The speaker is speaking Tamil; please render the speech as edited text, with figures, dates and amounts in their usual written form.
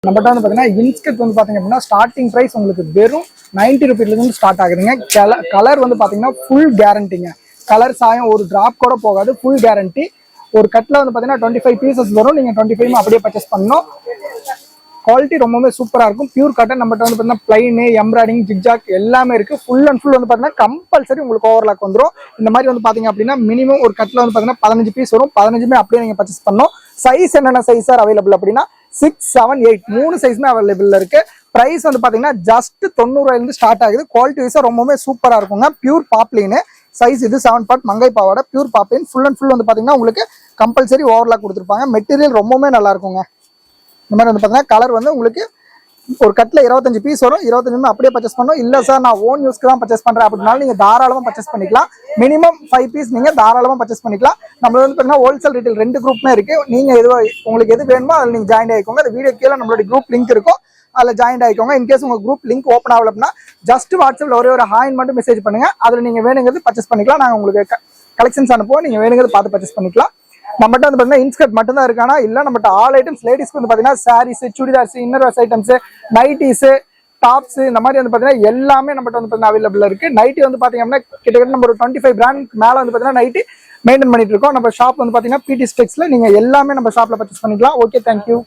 நம்மகிட்ட வந்து பார்த்தீங்கன்னா இன்ஸ்கர்ட் வந்து பார்த்தீங்க அப்படின்னா ஸ்டார்டிங் ப்ரைஸ் உங்களுக்கு வெறும் 90 ரூபீஸ்லேருந்து ஸ்டார்ட் ஆகுதுங்க. கலர் வந்து பார்த்தீங்கன்னா ஃபுல் கேரண்டிங்க. கலர் சாயம் ஒரு டிராப் கூட போகாது, ஃபுல் கேரண்டி. ஒரு கட்டில் வந்து பார்த்தீங்கன்னா 25 பீசஸ் வரும். நீங்கள் 25 அப்படியே பர்ச்சேஸ் பண்ணணும். குவாலிட்டி ரொம்பவே சூப்பராக இருக்கும். Pure cotton. நம்மகிட்ட வந்து பார்த்தீங்கன்னா பிளைனு, எம்ப்ராய்டிஙங், ஜிக்ஜாக் எல்லாமே இருக்குது. ஃபுல் அண்ட் ஃபுல் வந்து பார்த்தீங்கன்னா கம்பல்சரி உங்களுக்கு ஓவர்லாக் வந்துடும். இந்த மாதிரி வந்து பார்த்தீங்க அப்படின்னா மினிமம் ஒரு கட்டில் வந்து பார்த்தீங்கன்னா 15 பீஸ் வரும். 15 அப்படியே நீங்கள் பர்ச்சேஸ் பண்ணணும். சைஸ் என்னென்ன சைஸ் சார் அவைலபிள் அப்படின்னா 6, 7, 8 3 சைஸ்மே அவைலபிள் இருக்கு. பிரைஸ் வந்து பாத்தீங்கன்னா ஜஸ்ட் 90 ரூபாயிலிருந்து ஸ்டார்ட் ஆகுது. குவாலிட்டி வைஸா ரொம்பவே சூப்பரா இருக்குங்க. பியூர் பாப்லின் சைஸ் இது 7 பார்ட் மங்கை பாவாடை pure Babylon. Full and full வந்து பாத்தீங்கன்னா உங்களுக்கு கம்பல்சரி ஓவர்லாக் கொடுத்துருப்பாங்க. மெட்டீரியல் ரொம்பவே நல்லா இருக்குங்க. இந்த மாதிரி வந்து பாத்தீங்கன்னா கலர் வந்து உங்களுக்கு ஒரு கட்டில் 25 பீஸ் வரும். 25 அப்படியே பர்ச்சேஸ் பண்ணணும். இல்ல சார் நான் ஓன் யூஸ்க்கு தான் பர்ச்சேஸ் பண்றேன் அப்படின்னாலும் நீங்க தாராளமா பர்ச்சேஸ் பண்ணிக்கலாம். மினிமம் 5 பீஸ் நீங்க தாராளமா பர்ச்சேஸ் பண்ணிக்கலாம். நம்ம வந்து பாத்தீங்கன்னா ஹோல்சேல் ரீட்டைல் 2 குரூப்மே இருக்கு. நீங்க உங்களுக்கு எது வேணுமோ அதில் நீங்க ஜாயின் ஆயிக்கோங்க. அந்த வீடியோ கீழே நம்மளோட குரூப் லிங்க் இருக்கும், அதில் ஜாயின் ஆயிக்கோங்க. இன்கேஸ் உங்க குரூப் லிங்க் ஓப்பன் ஆகல அப்படின்னா ஜஸ்ட் வாட்ஸ்அப்ல ஒரே ஒரு ஹாய் மட்டும் மெசேஜ் பண்ணுங்க. அதில் நீங்க வேணுங்கிறது பர்ச்சேஸ் பண்ணிக்கலாம். நாங்கள் உங்களுக்கு கலெக்ஷன்ஸ் அனுப்புவோம். நீங்க வேணுங்கிறது பார்த்து பர்ச்சேஸ் பண்ணிக்கலாம். நம்மகிட்ட வந்து பார்த்தீங்கன்னா இன்ஸ்கர்ட் மட்டும் தான் இருக்கானா இல்ல நம்மகிட்ட ஆல் ஐட்டம்ஸ் லேடிஸ்க்கு வந்து பார்த்தீங்கன்னா saris, churidars, inner wears items, nighties, tops இந்த மாதிரி வந்து பார்த்தீங்கன்னா எல்லாமே நம்மகிட்ட வந்து பார்த்தீங்கன்னா அவைலபிள் இருக்கு. நைட்டி வந்து பார்த்தீங்கன்னா கிட்டத்தட்ட நம்ம ஒரு 25 பிராண்ட் மேலே வந்து பார்த்தீங்கன்னா நைட்டி மெயின்டைன் பண்ணிட்டு இருக்கோம். நம்ம ஷாப் வந்து பார்த்தீங்கன்னா பிடி ஸ்டெக்ஸ்ல நீங்க எல்லாமே நம்ம ஷாப்ல பர்ச்சேஸ் பண்ணிக்கலாம். Okay, thank you.